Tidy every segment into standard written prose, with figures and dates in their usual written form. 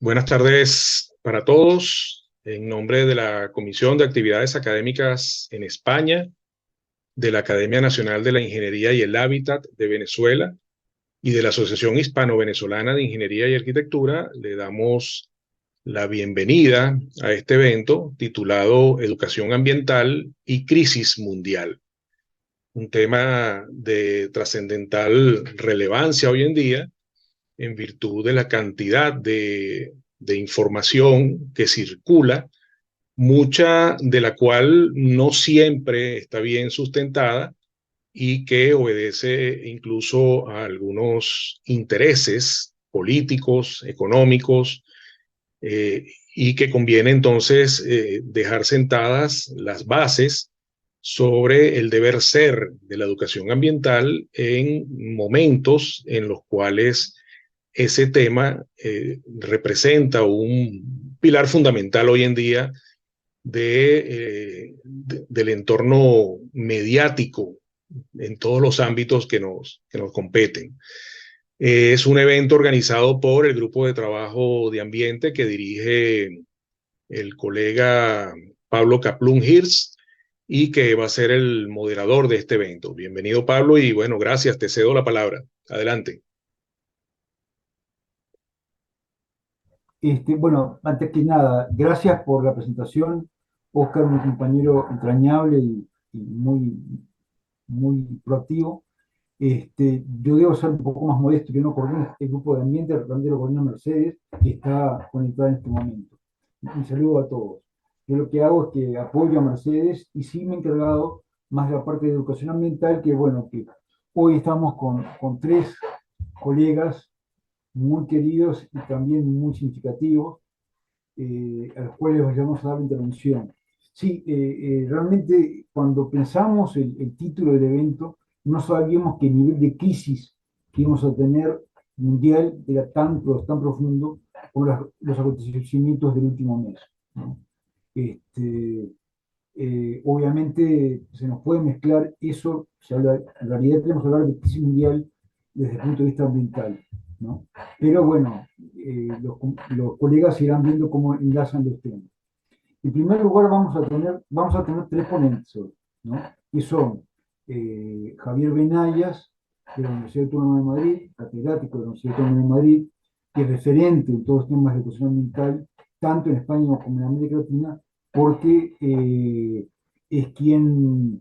Buenas tardes para todos. En nombre de la Comisión de Actividades Académicas en España, de la Academia Nacional de la Ingeniería y el Hábitat de Venezuela y de la Asociación Hispano-Venezolana de Ingeniería y Arquitectura, le damos la bienvenida a este evento titulado Educación Ambiental y Crisis Mundial, un tema de trascendental relevancia hoy en día en virtud de la cantidad de información que circula, mucha de la cual no siempre está bien sustentada y que obedece incluso a algunos intereses políticos, económicos, y que conviene entonces dejar sentadas las bases sobre el deber ser de la educación ambiental en momentos en los cuales ese tema representa un pilar fundamental hoy en día del entorno mediático en todos los ámbitos que nos competen. Es un evento organizado por el Grupo de Trabajo de Ambiente que dirige el colega Pablo Kaplun Hirst y que va a ser el moderador de este evento. Bienvenido, Pablo, y bueno, gracias, te cedo la palabra. Adelante. Bueno, antes que nada, gracias por la presentación. Oscar, un compañero entrañable y muy proactivo. Yo debo ser un poco más modesto, que no coordino el grupo de ambiente, realmente lo coordina Mercedes, que está conectada en este momento. Un saludo a todos. Yo lo que hago es que apoyo a Mercedes y sí me he encargado más de la parte de educación ambiental, que bueno, que hoy estamos con tres colegas muy queridos y también muy significativos, a los cuales vamos a dar intervención. Sí, realmente cuando pensamos el título del evento, no sabíamos que el nivel de crisis que íbamos a tener mundial era tan profundo como los acontecimientos del último mes, ¿no? Obviamente se nos puede mezclar eso, en realidad tenemos que hablar de crisis mundial desde el punto de vista ambiental, ¿no? Pero bueno, los colegas irán viendo cómo enlazan los temas. En primer lugar, vamos a tener tres ponentes hoy, ¿no? Que son Javier Benayas, de la Universidad Autónoma de Madrid, catedrático de la Universidad Autónoma de Madrid, que es referente en todos los temas de educación ambiental, tanto en España como en América Latina, porque es quien,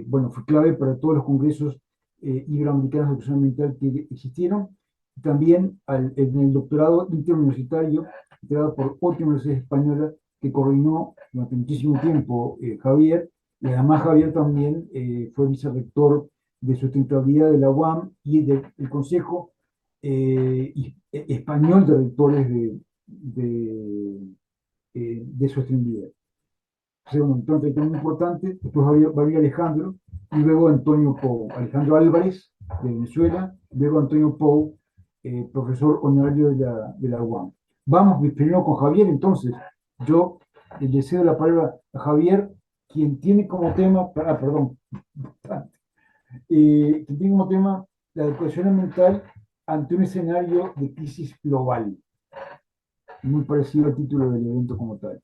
bueno, fue clave para todos los congresos iberoamericanos de educación ambiental que existieron. También en el doctorado interuniversitario, creado por otra universidad española, que coordinó durante muchísimo tiempo Javier, y además Javier también fue vicerrector de sustentabilidad de la UAM y del Consejo Español de Rectores de Sostenibilidad. O sea, un entonces muy importante. Después va a haber Alejandro, y luego Antonio Pou, Alejandro Álvarez de Venezuela, luego Antonio Pou, profesor honorario de la UAM. Vamos primero con Javier, entonces. Yo le cedo la palabra a Javier, quien tiene como tema, perdón, quien tiene como tema la educación ambiental ante un escenario de crisis global, muy parecido al título del evento como tal.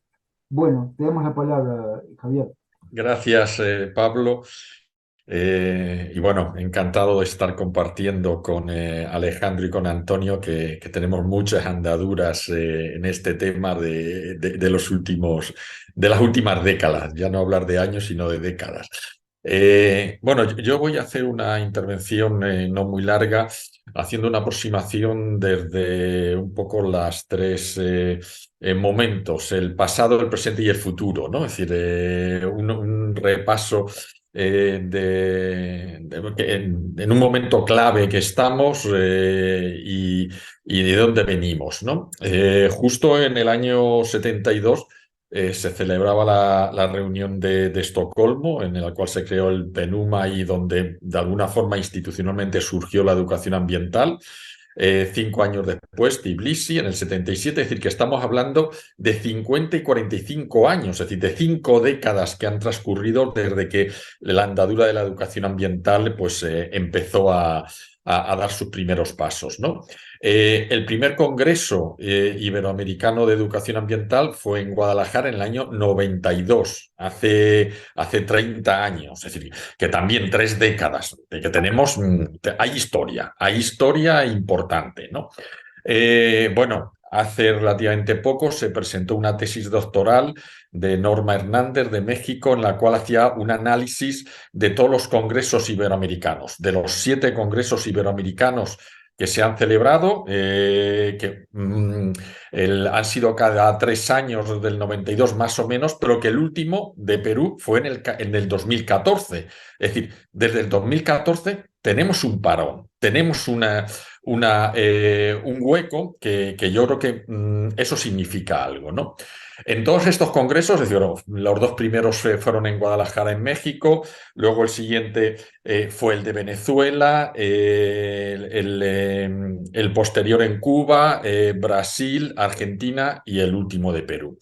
Bueno, te damos la palabra, Javier. Gracias, Pablo. Y bueno, encantado de estar compartiendo con Alejandro y con Antonio, que tenemos muchas andaduras en este tema de de las últimas décadas, ya no hablar de años, sino de décadas. Bueno, yo voy a hacer una intervención no muy larga, haciendo una aproximación desde un poco las tres momentos, el pasado, el presente y el futuro, ¿no? Es decir, un repaso en un momento clave que estamos y de dónde venimos, ¿no? Justo en el año 72 se celebraba la reunión de Estocolmo, en la cual se creó el PENUMA y donde de alguna forma institucionalmente surgió la educación ambiental. 5 años después, Tbilisi, en el 77, es decir, que estamos hablando de 50 y 45 años, es decir, de 5 décadas que han transcurrido desde que la andadura de la educación ambiental pues, empezó a a dar sus primeros pasos, ¿no? El primer Congreso Iberoamericano de Educación Ambiental fue en Guadalajara en el año 92, hace 30 años, es decir, que también 3 décadas, de que tenemos, hay historia importante, ¿no? Bueno, hace relativamente poco se presentó una tesis doctoral de Norma Hernández de México, en la cual hacía un análisis de todos los congresos iberoamericanos, de los 7 congresos iberoamericanos que se han celebrado, han sido cada 3 años desde el 92 más o menos, pero que el último de Perú fue en el 2014. Es decir, desde el 2014 tenemos un parón, tenemos un hueco que yo creo que eso significa algo, ¿no? En todos estos congresos, es decir, los 2 primeros fueron en Guadalajara, en México, luego el siguiente fue el de Venezuela, el posterior en Cuba, Brasil, Argentina y el último de Perú.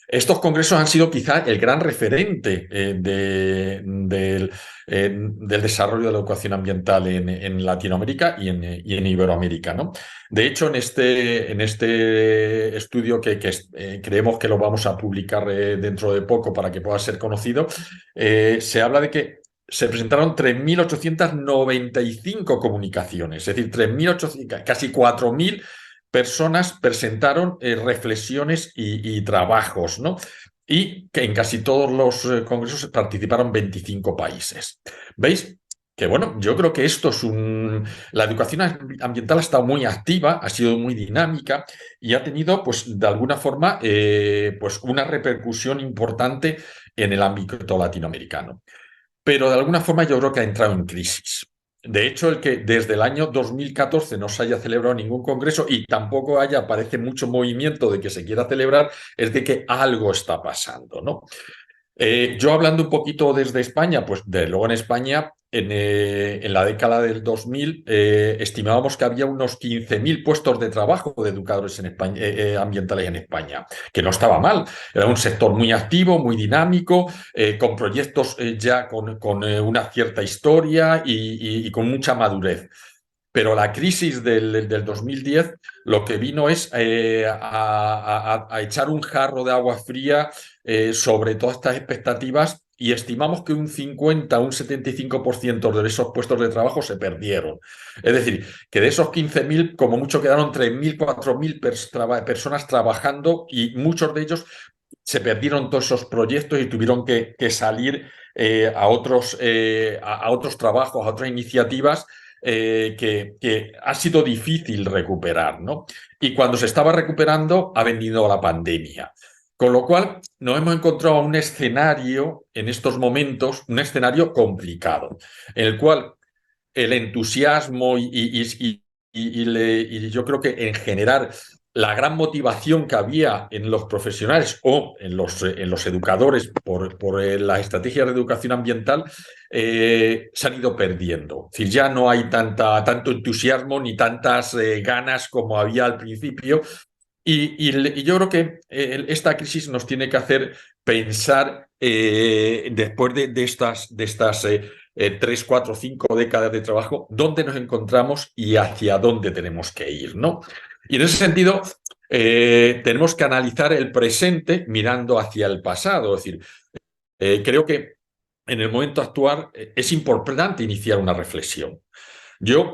Estos congresos han sido quizá el gran referente del desarrollo de la educación ambiental en Latinoamérica y en Iberoamérica, ¿no? De hecho, en este estudio que creemos que lo vamos a publicar dentro de poco para que pueda ser conocido, se habla de que se presentaron 3.895 comunicaciones, es decir, 3.800, casi 4.000 personas presentaron reflexiones y trabajos, ¿no? Y que en casi todos los congresos participaron 25 países. ¿Veis? Que bueno, yo creo que esto es la educación ambiental ha estado muy activa, ha sido muy dinámica y ha tenido, pues, de alguna forma, pues una repercusión importante en el ámbito latinoamericano. Pero de alguna forma yo creo que ha entrado en crisis. De hecho, el que desde el año 2014 no se haya celebrado ningún congreso y tampoco parece mucho movimiento de que se quiera celebrar, es de que algo está pasando, ¿no? Yo hablando un poquito desde España, pues desde luego en España, en la década del 2000, estimábamos que había unos 15.000 puestos de trabajo de educadores en España, ambientales en España, que no estaba mal. Era un sector muy activo, muy dinámico, con proyectos ya con una cierta historia y con mucha madurez. Pero la crisis del 2010 lo que vino es a echar un jarro de agua fría sobre todas estas expectativas y estimamos que un 50, un 75% de esos puestos de trabajo se perdieron. Es decir, que de esos 15.000, como mucho quedaron 3.000, 4.000 personas trabajando y muchos de ellos se perdieron todos esos proyectos y tuvieron que salir a otros trabajos, a otras iniciativas que ha sido difícil recuperar, ¿no? Y cuando se estaba recuperando ha venido la pandemia. Con lo cual nos hemos encontrado un escenario en estos momentos, un escenario complicado, en el cual el entusiasmo y yo creo que en general la gran motivación que había en los profesionales o en los educadores por las estrategias de educación ambiental se han ido perdiendo. Es decir, ya no hay tanto entusiasmo ni tantas ganas como había al principio. Y yo creo que esta crisis nos tiene que hacer pensar, después de estas 3, 4, 5 décadas de trabajo, dónde nos encontramos y hacia dónde tenemos que ir, ¿no? Y en ese sentido, tenemos que analizar el presente mirando hacia el pasado. Es decir, creo que en el momento actual es importante iniciar una reflexión.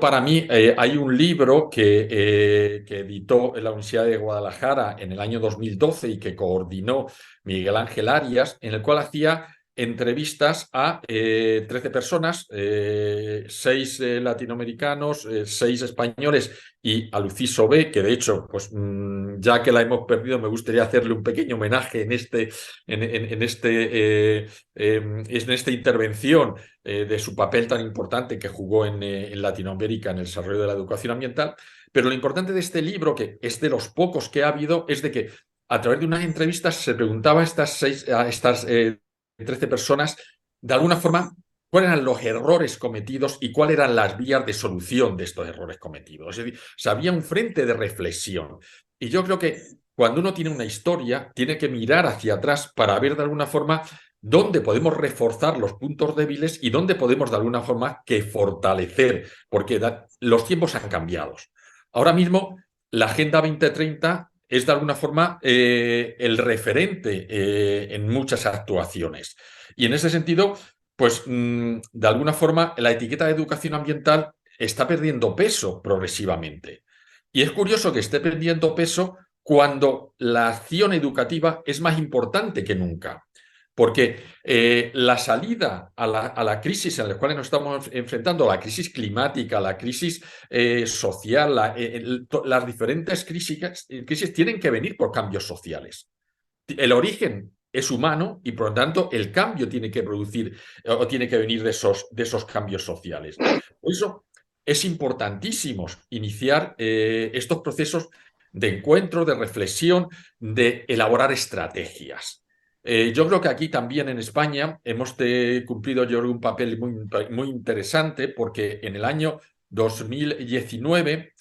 Para mí, hay un libro que editó en la Universidad de Guadalajara en el año 2012 y que coordinó Miguel Ángel Arias, en el cual hacía entrevistas a 13 personas, 6 latinoamericanos, 6 españoles y a Lucí Sobé, que de hecho, pues ya que la hemos perdido, me gustaría hacerle un pequeño homenaje en esta intervención de su papel tan importante que jugó en Latinoamérica en el desarrollo de la educación ambiental. Pero lo importante de este libro, que es de los pocos que ha habido, es de que a través de unas entrevistas se preguntaba a estas 13 personas, de alguna forma, cuáles eran los errores cometidos y cuáles eran las vías de solución de estos errores cometidos. Es decir, había un frente de reflexión. Y yo creo que cuando uno tiene una historia, tiene que mirar hacia atrás para ver de alguna forma dónde podemos reforzar los puntos débiles y dónde podemos de alguna forma que fortalecer, porque los tiempos han cambiado. Ahora mismo la Agenda 2030 es de alguna forma el referente en muchas actuaciones. Y en ese sentido, pues de alguna forma la etiqueta de educación ambiental está perdiendo peso progresivamente. Y es curioso que esté perdiendo peso cuando la acción educativa es más importante que nunca. Porque la salida a la crisis en la cual nos estamos enfrentando, la crisis climática, la crisis social, las diferentes crisis tienen que venir por cambios sociales. El origen es humano y por lo tanto el cambio tiene que producir o tiene que venir de esos cambios sociales. Por eso es importantísimo iniciar estos procesos de encuentro, de reflexión, de elaborar estrategias. Yo creo que aquí también en España hemos cumplido yo un papel muy interesante porque en el año 2019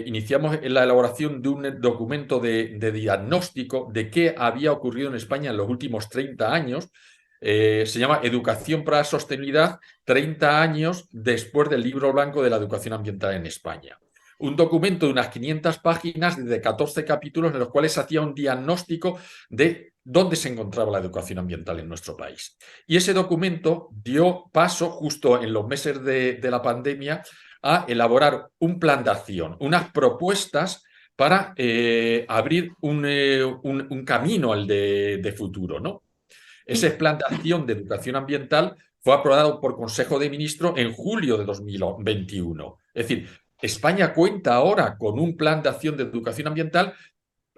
iniciamos la elaboración de un documento de diagnóstico de qué había ocurrido en España en los últimos 30 años. Se llama Educación para la Sostenibilidad, 30 años después del Libro Blanco de la Educación Ambiental en España. Un documento de unas 500 páginas de 14 capítulos en los cuales se hacía un diagnóstico de dónde se encontraba la educación ambiental en nuestro país. Y ese documento dio paso, justo en los meses de la pandemia, a elaborar un plan de acción, unas propuestas para abrir un camino al de futuro, ¿no? Ese plan de acción de educación ambiental fue aprobado por Consejo de Ministros en julio de 2021. Es decir, España cuenta ahora con un plan de acción de educación ambiental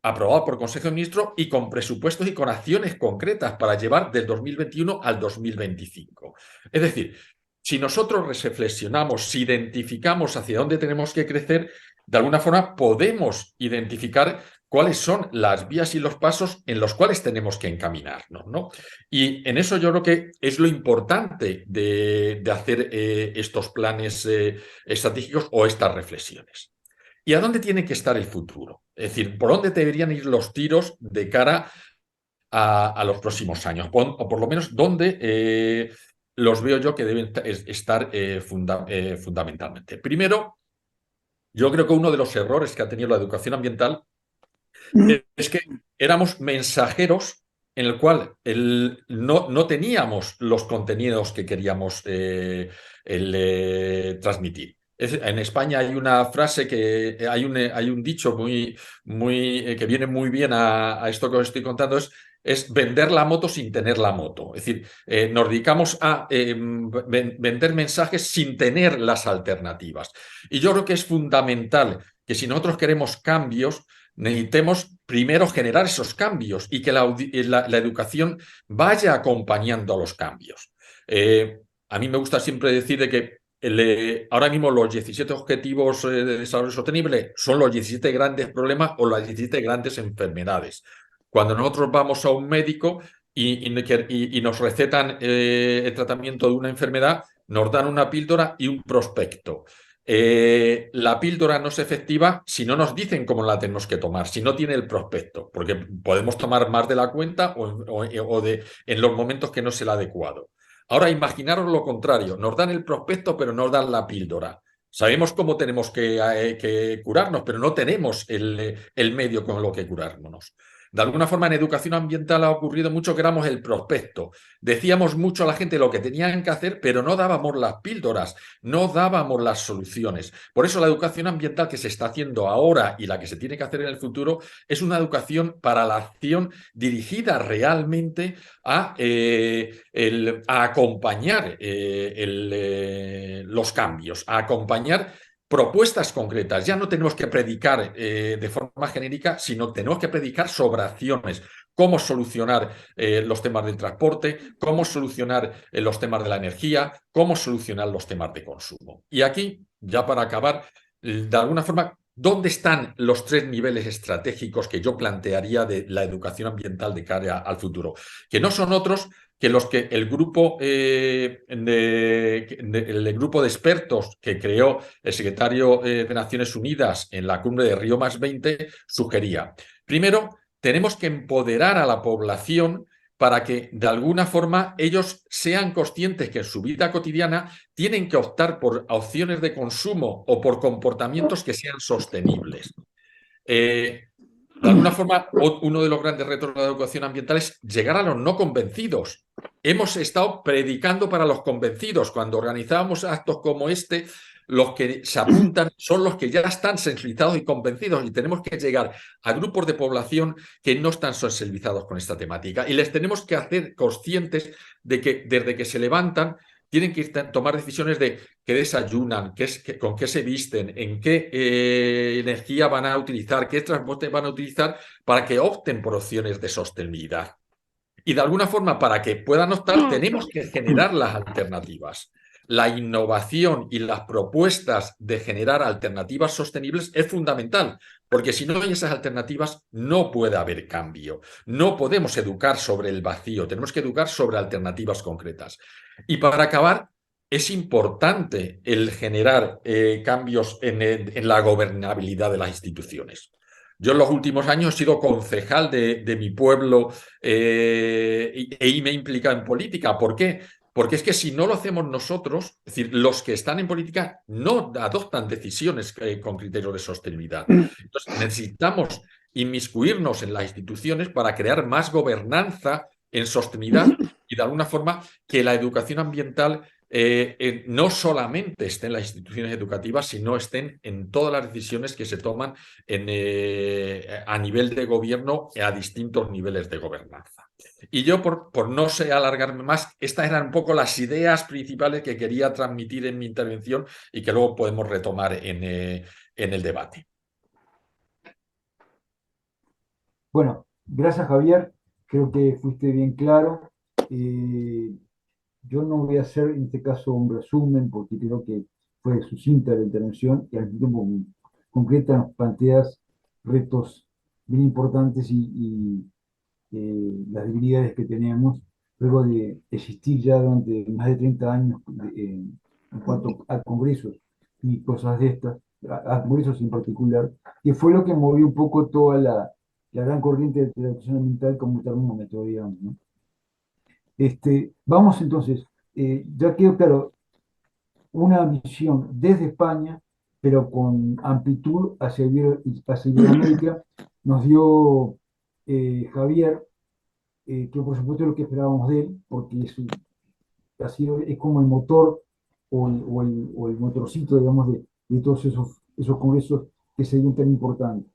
aprobado por Consejo de Ministros y con presupuestos y con acciones concretas para llevar del 2021 al 2025. Es decir, si nosotros reflexionamos, si identificamos hacia dónde tenemos que crecer, de alguna forma podemos identificar cuáles son las vías y los pasos en los cuales tenemos que encaminarnos, ¿no? Y en eso yo creo que es lo importante de hacer estos planes estratégicos o estas reflexiones. ¿Y a dónde tiene que estar el futuro? Es decir, ¿por dónde deberían ir los tiros de cara a los próximos años? O por lo menos, ¿dónde los veo yo que deben estar fundamentalmente? Primero, yo creo que uno de los errores que ha tenido la educación ambiental es que éramos mensajeros en el cual no teníamos los contenidos que queríamos transmitir. En España hay una frase hay un dicho que viene muy bien a esto que os estoy contando, es vender la moto sin tener la moto. Es decir, nos dedicamos a vender mensajes sin tener las alternativas. Y yo creo que es fundamental que si nosotros queremos cambios, necesitemos primero generar esos cambios y que la educación vaya acompañando a los cambios. A mí me gusta siempre decir de que ahora mismo los 17 objetivos de desarrollo sostenible son los 17 grandes problemas o las 17 grandes enfermedades. Cuando nosotros vamos a un médico y nos recetan el tratamiento de una enfermedad, nos dan una píldora y un prospecto. La píldora no es efectiva si no nos dicen cómo la tenemos que tomar, si no tiene el prospecto, porque podemos tomar más de la cuenta en los momentos que no es el adecuado. Ahora imaginaros lo contrario, nos dan el prospecto pero no nos dan la píldora. Sabemos cómo tenemos que curarnos, pero no tenemos el medio con lo que curarnos. De alguna forma en educación ambiental ha ocurrido mucho que éramos el prospecto. Decíamos mucho a la gente lo que tenían que hacer, pero no dábamos las píldoras, no dábamos las soluciones. Por eso la educación ambiental que se está haciendo ahora y la que se tiene que hacer en el futuro es una educación para la acción dirigida realmente a acompañar los cambios, a acompañar propuestas concretas. Ya no tenemos que predicar de forma genérica, sino tenemos que predicar sobre acciones. Cómo solucionar los temas del transporte, cómo solucionar los temas de la energía, cómo solucionar los temas de consumo. Y aquí, ya para acabar, de alguna forma, ¿dónde están los 3 niveles estratégicos que yo plantearía de la educación ambiental de cara al futuro? Que no son otros que los que el grupo de expertos que creó el secretario de Naciones Unidas en la cumbre de Río+20 sugería. Primero, tenemos que empoderar a la población para que de alguna forma ellos sean conscientes que en su vida cotidiana tienen que optar por opciones de consumo o por comportamientos que sean sostenibles. De alguna forma, uno de los grandes retos de la educación ambiental es llegar a los no convencidos. Hemos estado predicando para los convencidos. Cuando organizábamos actos como este, los que se apuntan son los que ya están sensibilizados y convencidos, y tenemos que llegar a grupos de población que no están sensibilizados con esta temática. Y les tenemos que hacer conscientes de que desde que se levantan tienen que tomar decisiones de qué desayunan, con qué se visten, en qué energía van a utilizar, qué transporte van a utilizar, para que opten por opciones de sostenibilidad. Y de alguna forma, para que puedan optar, tenemos que generar las alternativas. La innovación y las propuestas de generar alternativas sostenibles es fundamental, porque si no hay esas alternativas, no puede haber cambio. No podemos educar sobre el vacío, tenemos que educar sobre alternativas concretas. Y para acabar, es importante el generar cambios en la gobernabilidad de las instituciones. Yo en los últimos años he sido concejal de mi pueblo y me he implicado en política. ¿Por qué? Porque es que si no lo hacemos nosotros, es decir, los que están en política no adoptan decisiones con criterios de sostenibilidad. Entonces, necesitamos inmiscuirnos en las instituciones para crear más gobernanza en sostenibilidad y de alguna forma que la educación ambiental no solamente esté en las instituciones educativas, sino estén en todas las decisiones que se toman a nivel de gobierno a distintos niveles de gobernanza. Y yo, por no sé alargarme más, estas eran un poco las ideas principales que quería transmitir en mi intervención y que luego podemos retomar en el debate. Bueno, gracias Javier, creo que fuiste bien claro. Yo no voy a hacer en este caso un resumen porque creo que fue sucinta la intervención y al mismo tiempo muy concreta, nos planteas retos bien importantes y las debilidades que tenemos luego de existir ya durante más de 30 años en cuanto a congresos y cosas de estas, a congresos en particular, que fue lo que movió un poco toda la gran corriente de la educación ambiental como termómetro, digamos, ¿no? Vamos entonces, ya quedó claro, una visión desde España, pero con amplitud hacia Iberoamérica, nos dio Javier, que por supuesto es lo que esperábamos de él, porque es como el motor o el motorcito, digamos, de todos esos congresos que se ven tan importantes.